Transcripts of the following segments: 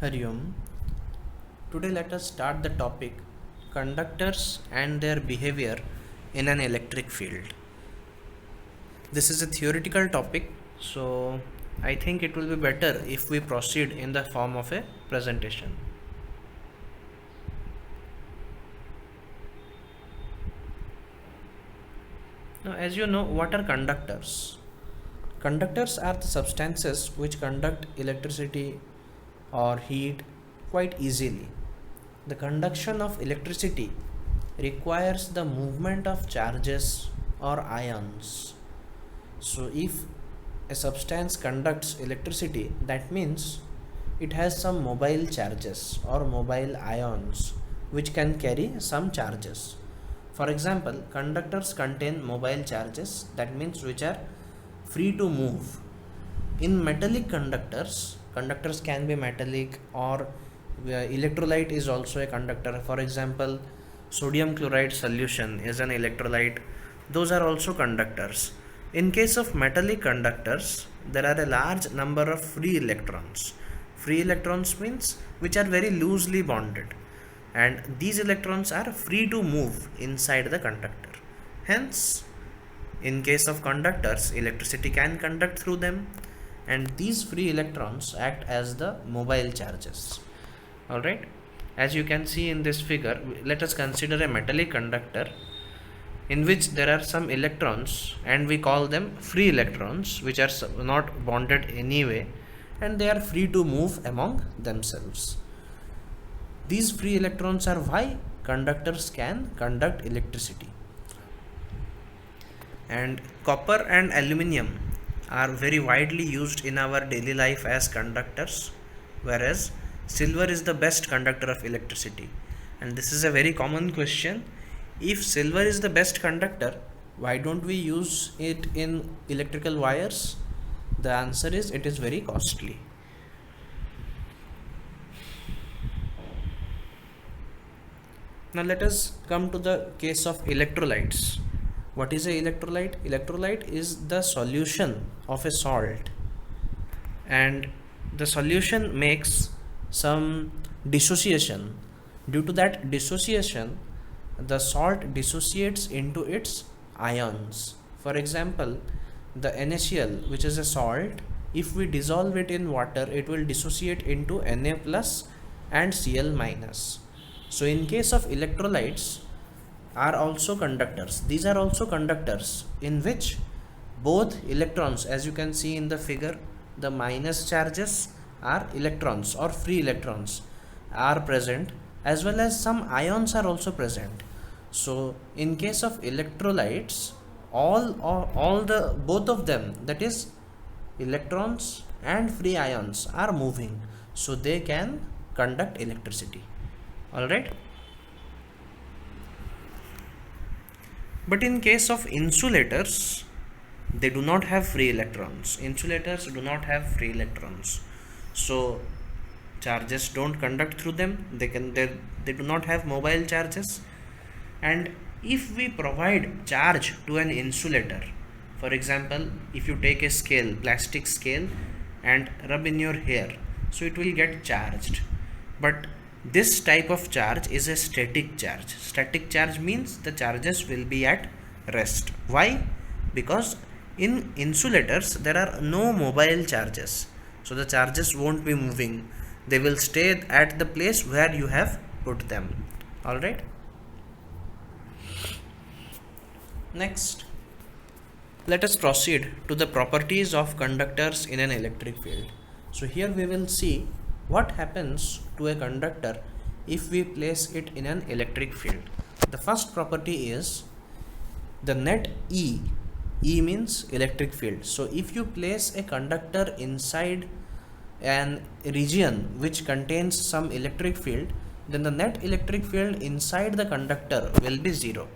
Hari Om. Today let us start the topic conductors and their behavior in an electric field. This is a theoretical topic, so I think it will be better if we proceed in the form of a presentation. Now, as you know, what are conductors? Conductors are the substances which conduct electricity or heat quite easily. The conduction of electricity requires the movement of charges or ions. So, if a substance conducts electricity, that means it has some mobile charges or mobile ions which can carry some charges. For example, conductors contain mobile charges, that means which are free to move. In metallic conductors, conductors can be metallic or electrolyte is also a conductor. For example, sodium chloride solution is an electrolyte. Those are also conductors. In case of metallic conductors, there are a large number of free electrons. Free electrons means which are very loosely bonded, and these electrons are free to move inside the conductor. Hence, in case of conductors, electricity can conduct through them, and these free electrons act as the mobile charges. Alright, as you can see in this figure, let us consider a metallic conductor in which there are some electrons, and we call them free electrons, which are not bonded anyway, and they are free to move among themselves. These free electrons are why conductors can conduct electricity. And copper and aluminium are very widely used in our daily life as conductors, whereas silver is the best conductor of electricity. And this is a very common question. If silver is the best conductor, why don't we use it in electrical wires? The answer is it is very costly. Now let us come to the case of electrolytes. What is a electrolyte? Electrolyte is the solution of a salt, and the solution makes some dissociation. Due to that dissociation, the salt dissociates into its ions. For example, the NaCl, which is a salt, if we dissolve it in water, it will dissociate into Na plus and Cl minus. So in case of electrolytes are also conductors. These are also conductors in which both electrons, as you can see in the figure, the minus charges are electrons or free electrons are present, as well as some ions are also present. So in case of electrolytes, both of them, that is electrons and free ions, are moving, so they can conduct electricity. All right. But in case of insulators, they do not have free electrons. Insulators do not have free electrons, so charges don't conduct through them. They do not have mobile charges. And if we provide charge to an insulator, for example, if you take a scale, plastic scale, and rub in your hair, so it will get charged. But this type of charge is a static charge. Static charge means the charges will be at rest. Why? Because in insulators there are no mobile charges, so the charges won't be moving. They will stay at the place where you have put them. Alright. Next, let us proceed to the properties of conductors in an electric field. So here we will see what happens to a conductor if we place it in an electric field. The first property is the net E. E means electric field. So if you place a conductor inside an region which contains some electric field, then the net electric field inside the conductor will be zero.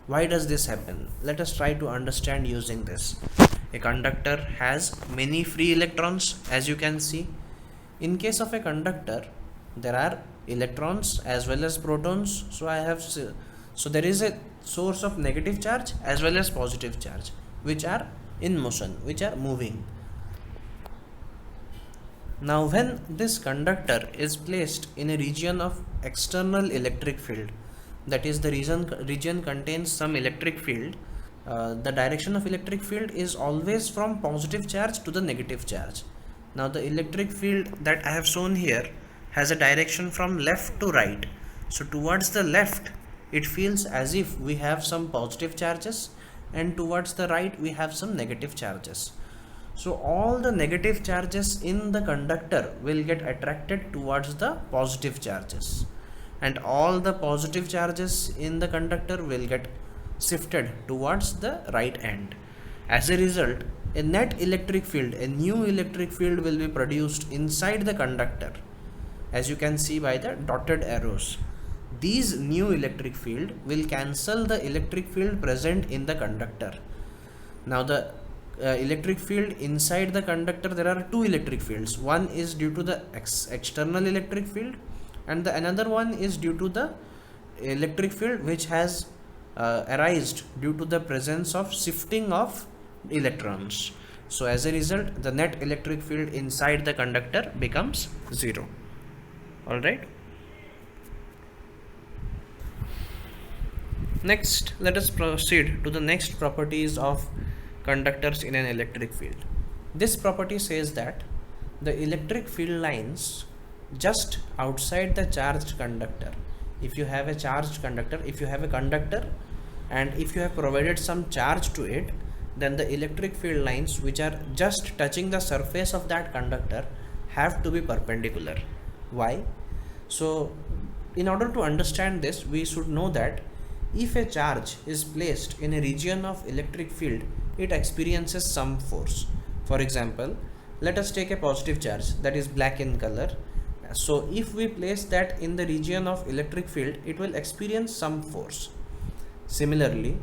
Why does this happen? Let us try to understand using this. A conductor has many free electrons, as you can see. In case of a conductor, there are electrons as well as protons. So there is a source of negative charge as well as positive charge, which are in motion, which are moving. Now when this conductor is placed in a region of external electric field, that is the region contains some electric field, the direction of electric field is always from positive charge to the negative charge. Now the electric field that I have shown here has a direction from left to right. So towards the left it feels as if we have some positive charges, and towards the right we have some negative charges. So all the negative charges in the conductor will get attracted towards the positive charges, and all the positive charges in the conductor will get shifted towards the right end. As a result, a net electric field, a new electric field will be produced inside the conductor, as you can see by the dotted arrows. These new electric field will cancel the electric field present in the conductor. Now the electric field inside the conductor, there are two electric fields. One is due to the external electric field, and the another one is due to the electric field which has arisen due to the presence of shifting of electrons. So as a result, the net electric field inside the conductor becomes zero. Alright. Next, let us proceed to the next properties of conductors in an electric field. This property says that the electric field lines just outside the charged conductor, if you have a charged conductor, if you have a conductor and if you have provided some charge to it, then the electric field lines which are just touching the surface of that conductor have to be perpendicular. Why? So in order to understand this, we should know that if a charge is placed in a region of electric field, it experiences some force. For example, let us take a positive charge that is black in color. So if we place that in the region of electric field, it will experience some force. Similarly,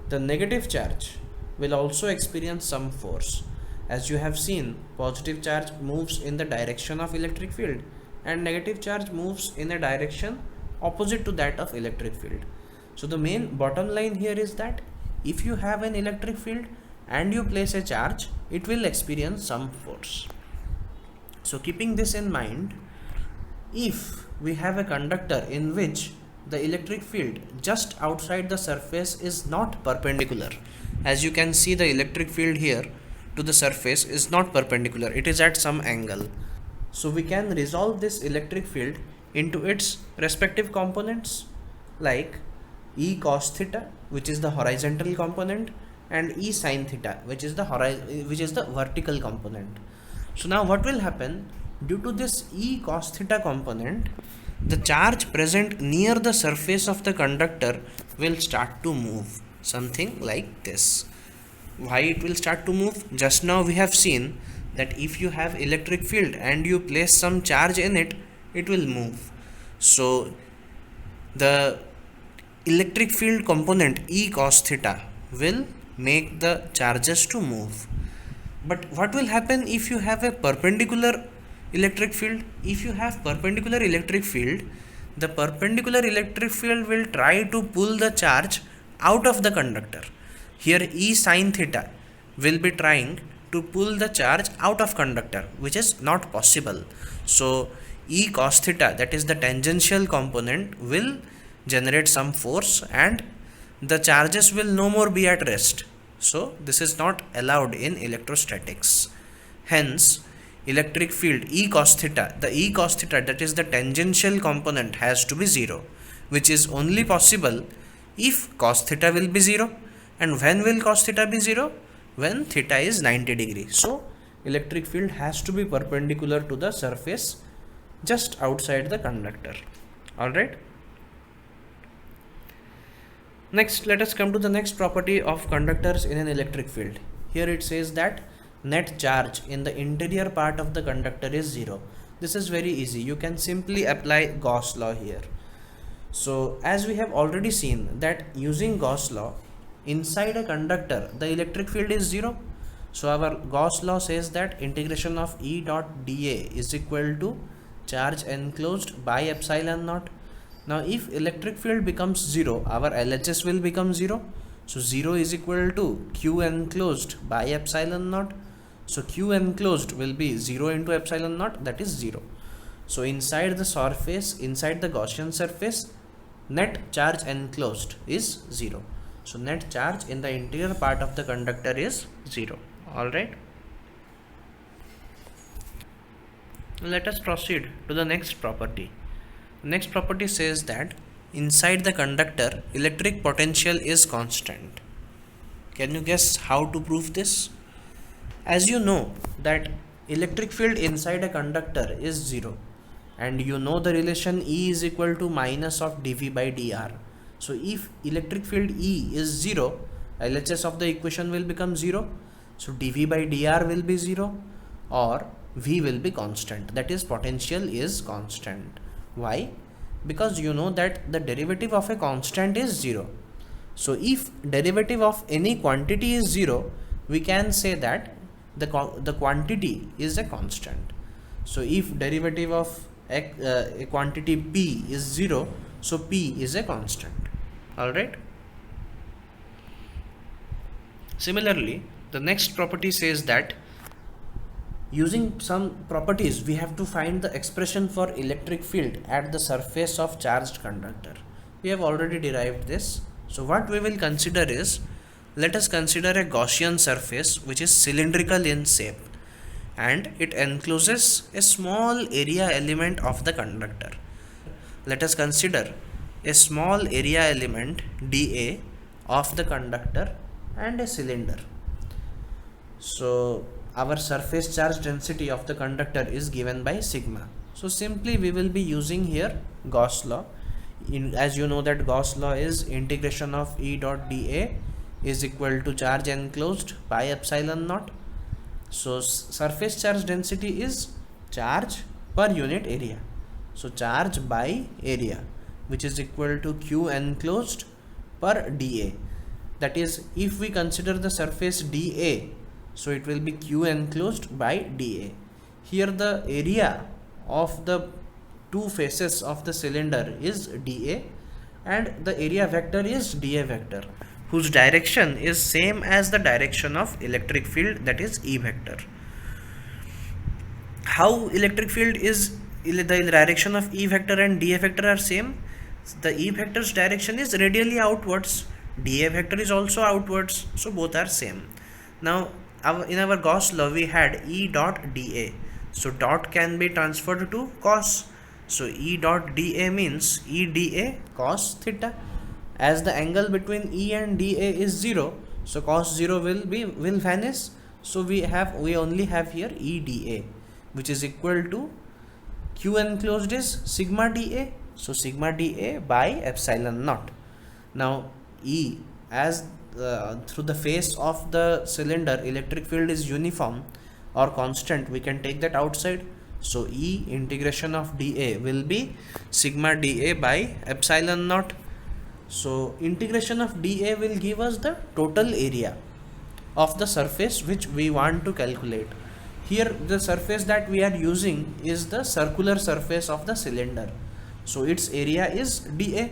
the negative charge will also experience some force. As you have seen, positive charge moves in the direction of electric field and negative charge moves in a direction opposite to that of electric field. So the main bottom line here is that if you have an electric field and you place a charge, it will experience some force. So keeping this in mind, if we have a conductor in which the electric field just outside the surface is not perpendicular, as you can see the electric field here to the surface is not perpendicular, it is at some angle. So we can resolve this electric field into its respective components like E cos theta, which is the horizontal component, and E sin theta, which is the vertical component. So now what will happen? Due to this E cos theta component, the charge present near the surface of the conductor will start to move, something like this. Why it will start to move? Just now we have seen that if you have electric field and you place some charge in it, it will move. So the electric field component E cos theta will make the charges to move. But what will happen if you have a perpendicular electric field? If you have perpendicular electric field, the perpendicular electric field will try to pull the charge out of the conductor. Here E sin theta will be trying to pull the charge out of conductor, which is not possible. So E cos theta, that is the tangential component, will generate some force and the charges will no more be at rest. So this is not allowed in electrostatics. Hence electric field E cos theta, the E cos theta, that is the tangential component, has to be 0, which is only possible if cos theta will be 0. And when will cos theta be 0? When theta is 90 degrees. So electric field has to be perpendicular to the surface just outside the conductor. Alright. Next, let us come to the next property of conductors in an electric field. Here it says that net charge in the interior part of the conductor is 0. This is very easy. You can simply apply Gauss law here. So as we have already seen that using Gauss law, inside a conductor the electric field is 0. So our Gauss law says that integration of E dot dA is equal to charge enclosed by epsilon naught. Now if electric field becomes 0, our LHS will become 0. So 0 is equal to Q enclosed by epsilon naught. So q enclosed will be 0 into epsilon naught, that is 0. So inside the surface, inside the Gaussian surface, net charge enclosed is 0. So net charge in the interior part of the conductor is 0. Alright. Let us proceed to the next property. Next property says that inside the conductor electric potential is constant. Can you guess how to prove this? As you know that electric field inside a conductor is 0, and you know the relation E is equal to minus of dV by dr. So if electric field E is 0, LHS of the equation will become 0. So dV by dr will be 0, or V will be constant, that is potential is constant. Why? Because you know that the derivative of a constant is 0. So if derivative of any quantity is 0, we can say that the quantity is a constant. So if derivative of a quantity P is 0, so P is a constant. Alright. Similarly, the next property says that using some properties we have to find the expression for electric field at the surface of charged conductor. We have already derived this. So what we will consider is, let us consider a Gaussian surface which is cylindrical in shape, and it encloses a small area element of the conductor. Let us consider a small area element dA of the conductor and a cylinder. So our surface charge density of the conductor is given by sigma. So simply we will be using here Gauss law. As you know that Gauss law is integration of E dot dA is equal to charge enclosed by epsilon naught. So surface charge density is charge per unit area. So charge by area, which is equal to Q enclosed per dA. That is, if we consider the surface dA, so it will be Q enclosed by dA. Here the area of the two faces of the cylinder is dA, and the area vector is dA vector, whose direction is same as the direction of electric field, that is E vector. How electric field is, the direction of E vector and dA vector are same? The E vector's direction is radially outwards, dA vector is also outwards, so both are same. Now in our Gauss law we had E dot dA, so dot can be transferred to cos. So E dot dA means E dA cos theta. As the angle between E and dA is 0, so cos 0 will vanish. So we only have here E dA, which is equal to Q enclosed is sigma dA, so sigma dA by epsilon naught. Now E, as through the face of the cylinder electric field is uniform or constant, we can take that outside. So E integration of dA will be sigma dA by epsilon naught. So integration of dA will give us the total area of the surface which we want to calculate. Here the surface that we are using is the circular surface of the cylinder, so its area is dA.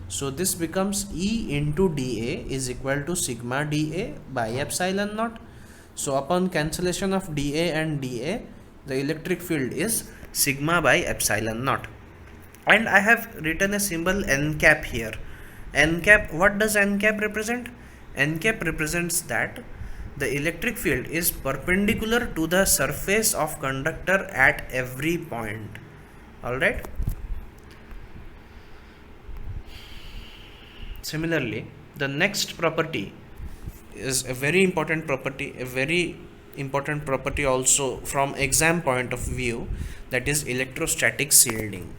So this becomes E into dA is equal to sigma dA by epsilon naught. So upon cancellation of dA and dA, the electric field is sigma by epsilon naught. And I have written a symbol n cap here. N cap, what does n cap represent? N cap represents that the electric field is perpendicular to the surface of conductor at every point. Alright. Similarly, the next property is a very important property also from exam point of view, that is electrostatic shielding.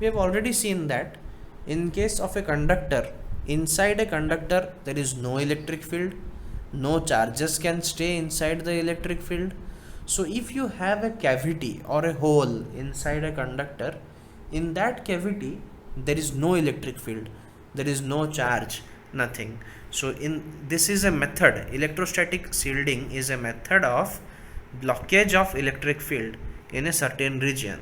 We have already seen that in case of a conductor, inside a conductor there is no electric field, no charges can stay inside the electric field. So if you have a cavity or a hole inside a conductor, in that cavity there is no electric field, there is no charge, nothing. So this is a method, electrostatic shielding is a method of blockage of electric field in a certain region.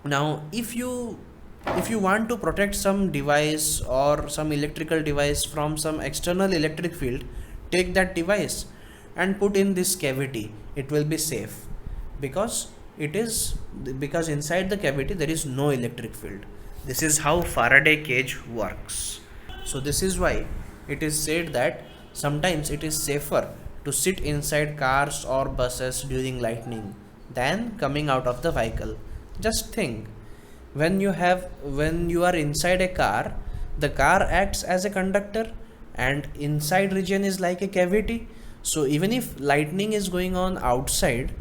Now if you want to protect some device or some electrical device from some external electric field, take that device and put in this cavity. it will be safe, because it is because inside the cavity there is no electric field. This is how Faraday cage works. So this is why it is said that sometimes it is safer to sit inside cars or buses during lightning than coming out of the vehicle. Just think, when you are inside a car, the car acts as a conductor, and inside region is like a cavity. So even if lightning is going on outside,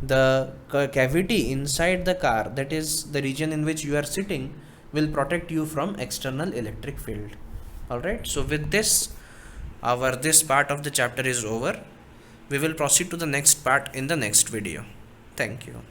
the cavity inside the car, that is the region in which you are sitting, will protect you from external electric field. All right, so with this, our this part of the chapter is over. We will proceed to the next part in the next video. Thank you.